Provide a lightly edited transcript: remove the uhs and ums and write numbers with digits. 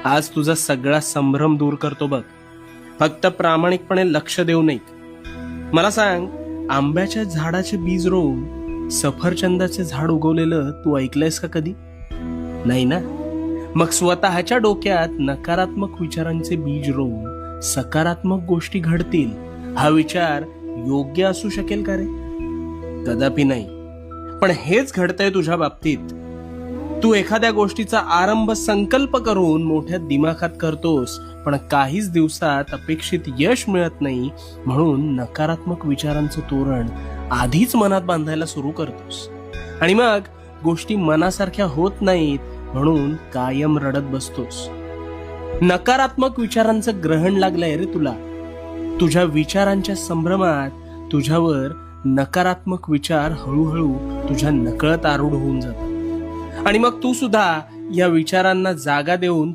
आज तुझा सगळा संभ्रम दूर करतो बघ. फक्त प्रामाणिकपणे लक्ष देऊ नये. मला सांग, आंब्याच्या झाडाचे बीज रोवून सफरचंदाचे झाड उगवलेलं तू ऐकलंयस का कधी? नाही ना. मग स्वतःच्या डोक्यात नकारात्मक विचारांचे बीज रोवून सकारात्मक गोष्टी घडतील हा विचार योग्य असू शकेल का रे? कदापि नाही. पण हेच घडतंय तुझ्या बाबतीत. तू एखाद्या गोष्टीचा आरंभ संकल्प करून मोठ्या दिमाखात करतोस, पण काहीच दिवसात अपेक्षित यश मिळत नाही, म्हणून नकारात्मक विचारांचं तोरण आधीच मनात बांधायला सुरू करतोस. आणि मग गोष्टी मनासारख्या होत नाहीत, म्हणून कायम रडत बसतोस. नकारात्मक विचारांचं ग्रहण लागलंय रे तुला. तुझ्या विचारांच्या संभ्रमात तुझ्यावर नकारात्मक विचार हळूहळू तुझ्या नकळत आरूढ होऊन जातात. आणि मग तू सुद्धा या विचारांना जागा देऊन